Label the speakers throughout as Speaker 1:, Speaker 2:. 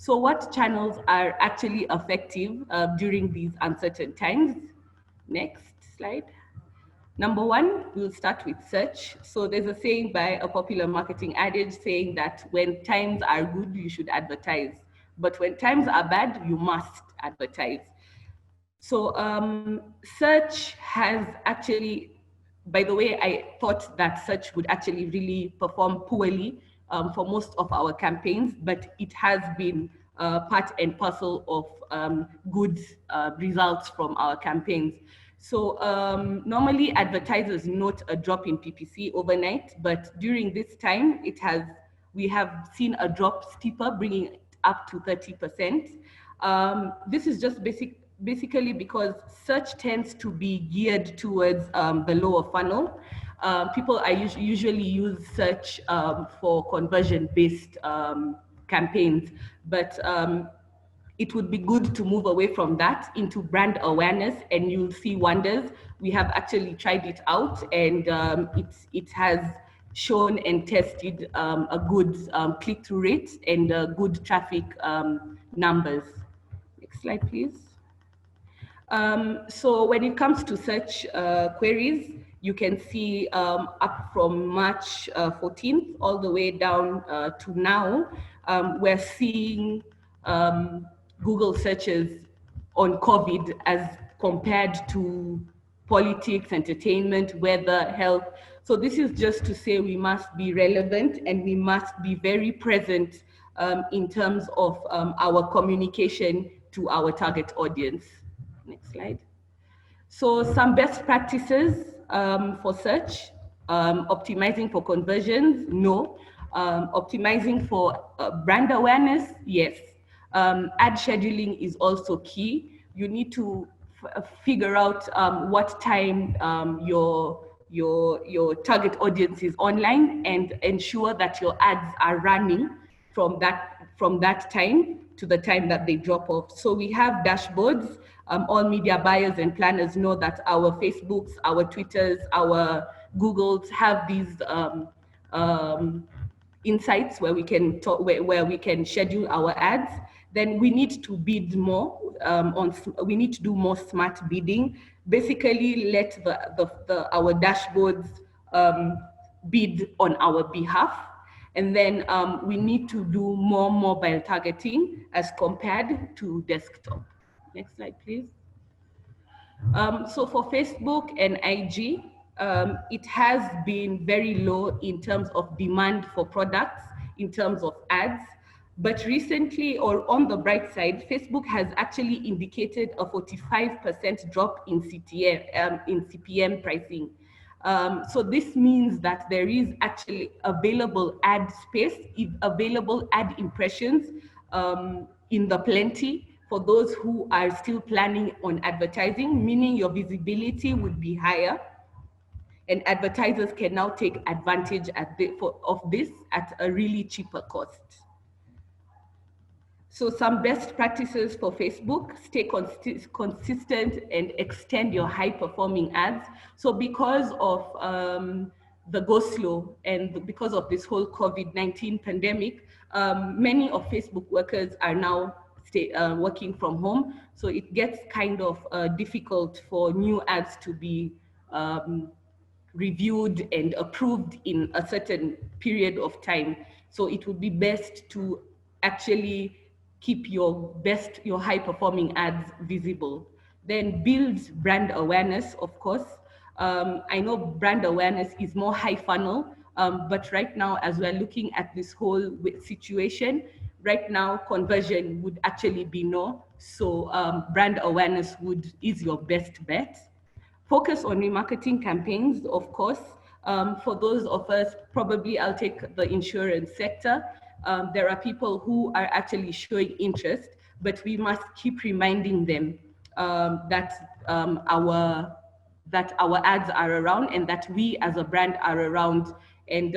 Speaker 1: So what channels are actually effective during these uncertain times? Next slide. Number one, we'll start with search. So there's a saying by a popular marketing adage saying that when times are good, you should advertise. But when times are bad, you must advertise. So search has actually, by the way, I thought that search would actually really perform poorly for most of our campaigns, but it has been part and parcel of good results from our campaigns. So normally advertisers note a drop in PPC overnight, but during this time, we have seen a drop steeper, bringing it up to 30%. This is just basically because search tends to be geared towards the lower funnel. People are usually use search for conversion-based campaigns, but it would be good to move away from that into brand awareness, and you'll see wonders. We have actually tried it out, and it has shown and tested a good click-through rate and good traffic numbers. Next slide, please. So when it comes to search queries, you can see up from March 14th all the way down to now, we're seeing Google searches on COVID as compared to politics, entertainment, weather, health. So this is just to say we must be relevant and we must be very present in terms of our communication to our target audience. Next slide. So some best practices for search, optimizing for conversions, no. Optimizing for brand awareness, yes. Ad scheduling is also key. You need to figure out what time your target audience is online and ensure that your ads are running from that time to the time that they drop off. So we have dashboards. All media buyers and planners know that our Facebooks, our Twitters, our Googles have these insights where we can talk, where we can schedule our ads. Then we need to bid more we need to do more smart bidding. Basically, let our dashboards bid on our behalf. And then we need to do more mobile targeting as compared to desktop. Next slide, please. So for Facebook and IG, it has been very low in terms of demand for products, in terms of ads. But recently, or on the bright side, Facebook has actually indicated a 45% drop in CPM pricing. So this means that there is actually available ad space, available ad impressions in the plenty for those who are still planning on advertising, meaning your visibility would be higher, and advertisers can now take advantage of this at a really cheaper cost. So some best practices for Facebook: stay consistent and extend your high performing ads. So because of the go slow and because of this whole COVID-19 pandemic, many of Facebook workers are now working from home. So it gets kind of difficult for new ads to be reviewed and approved in a certain period of time. So it would be best to actually keep your high performing ads visible. Then build brand awareness, of course. I know brand awareness is more high funnel, but right now, as we're looking at this whole situation, right now conversion would actually be no. So brand awareness is your best bet. Focus on remarketing campaigns, of course. For those of us, probably I'll take the insurance sector. There are people who are actually showing interest, but we must keep reminding them that our ads are around and that we as a brand are around, and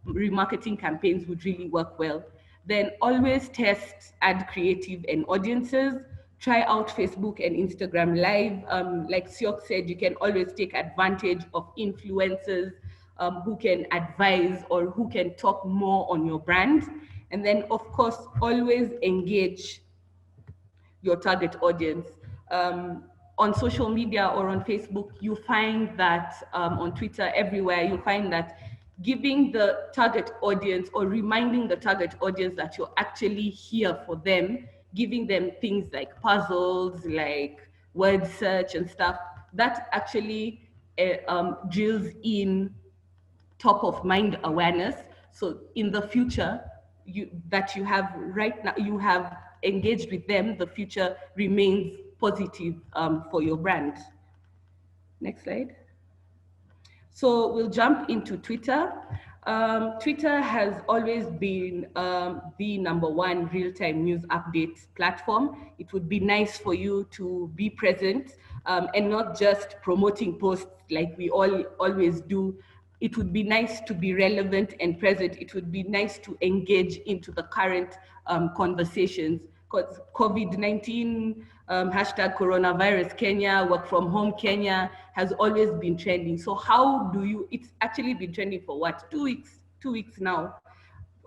Speaker 1: remarketing campaigns would really work well. Then always test ad creative and audiences. Try out Facebook and Instagram Live. Like Siok said, you can always take advantage of influencers who can advise or who can talk more on your brand. And then, of course, always engage your target audience. On social media or on Facebook, you find that on Twitter, everywhere, you find that giving the target audience or reminding the target audience that you're actually here for them, giving them things like puzzles, like word search and stuff, that actually drills in top of mind awareness. So in the future, you have right now, you have engaged with them, the future remains positive for your brand. Next slide. So we'll jump into Twitter. Twitter has always been the number one real-time news update platform. It would be nice for you to be present and not just promoting posts like we all always do. It would be nice to be relevant and present. It would be nice to engage into the current conversations, because COVID-19, hashtag coronavirus Kenya, work from home Kenya has always been trending. So how do you, it's actually been trending for what, 2 weeks now,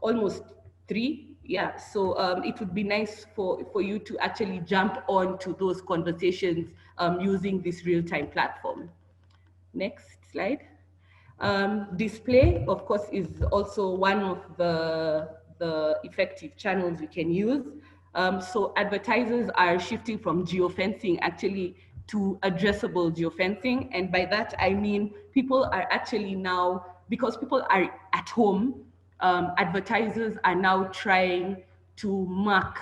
Speaker 1: almost 3. Yeah, so it would be nice for you to actually jump on to those conversations using this real-time platform. Next slide. Display, of course, is also one of the effective channels we can use. So advertisers are shifting from geofencing actually to addressable geofencing. And by that, I mean people are actually now, because people are at home, advertisers are now trying to mark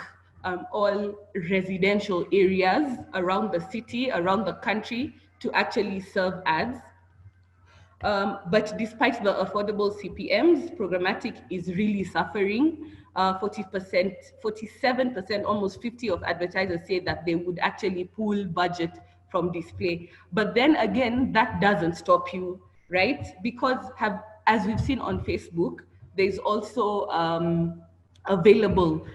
Speaker 1: all residential areas around the city, around the country, to actually serve ads. But despite the affordable CPMs, programmatic is really suffering. 40%, 47%, almost 50 of advertisers say that they would actually pull budget from display. But then again, that doesn't stop you, right? Because as we've seen on Facebook, there's also available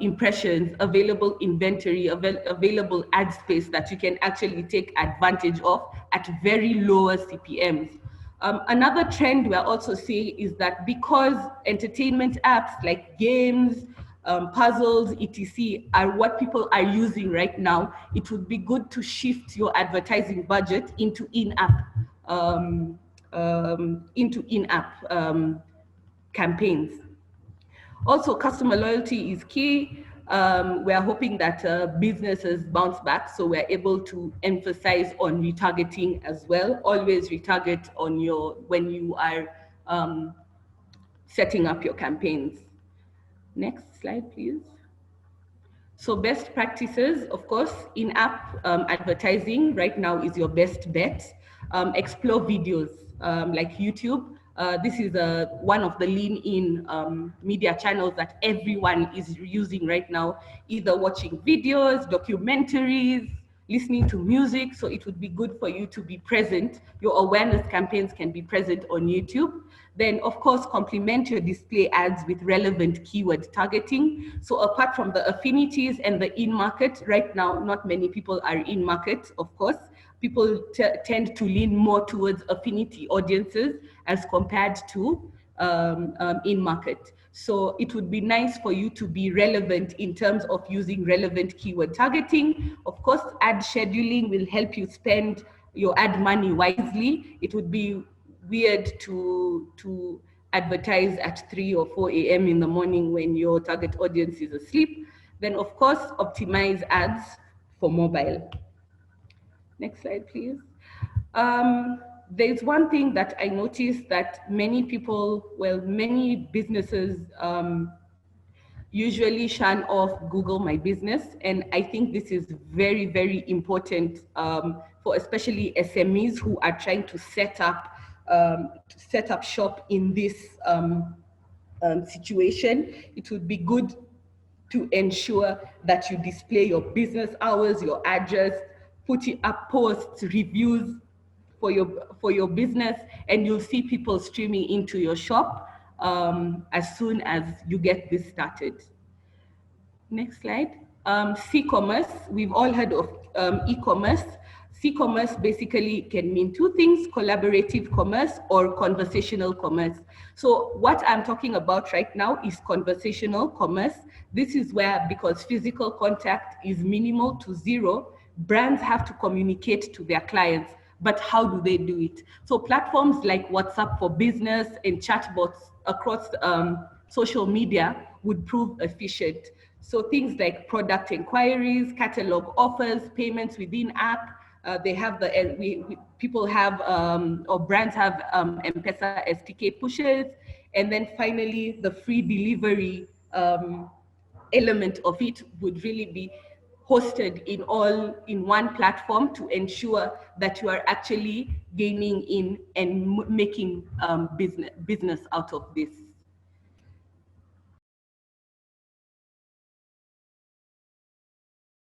Speaker 1: impressions, available inventory, available ad space that you can actually take advantage of at very lower CPMs. Another trend we're also seeing is that because entertainment apps like games, puzzles, etc., are what people are using right now, it would be good to shift your advertising budget into in-app campaigns. Also, customer loyalty is key. We're hoping that businesses bounce back, so we're able to emphasize on retargeting as well. Always retarget on when you are setting up your campaigns. Next slide, please. So best practices, of course, in-app advertising right now is your best bet. Explore videos like YouTube. This is one of the lean-in media channels that everyone is using right now, either watching videos, documentaries, listening to music. So it would be good for you to be present. Your awareness campaigns can be present on YouTube. Then, of course, complement your display ads with relevant keyword targeting. So apart from the affinities and the in-market, right now, not many people are in-market, of course. People tend to lean more towards affinity audiences as compared to in-market. So it would be nice for you to be relevant in terms of using relevant keyword targeting. Of course, ad scheduling will help you spend your ad money wisely. It would be weird to advertise at 3 or 4 a.m. in the morning when your target audience is asleep. Then, of course, optimize ads for mobile. Next slide, please. There's one thing that I noticed that many businesses usually shun off Google My Business. And I think this is very, very important for especially SMEs who are trying to set up shop in this situation. It would be good to ensure that you display your business hours, your address, put up posts, reviews for your business, and you'll see people streaming into your shop as soon as you get this started. Next slide. C-commerce. We've all heard of e-commerce. C-commerce basically can mean two things: collaborative commerce or conversational commerce. So what I'm talking about right now is conversational commerce. This is where, because physical contact is minimal to zero, brands have to communicate to their clients. But how do they do it? So platforms like WhatsApp for Business and chatbots across social media would prove efficient. So things like product inquiries, catalog offers, payments within app. They have people have or brands have M-Pesa STK pushes, and then finally the free delivery element of it would really be hosted in one platform to ensure that you are actually gaining in and making business out of this.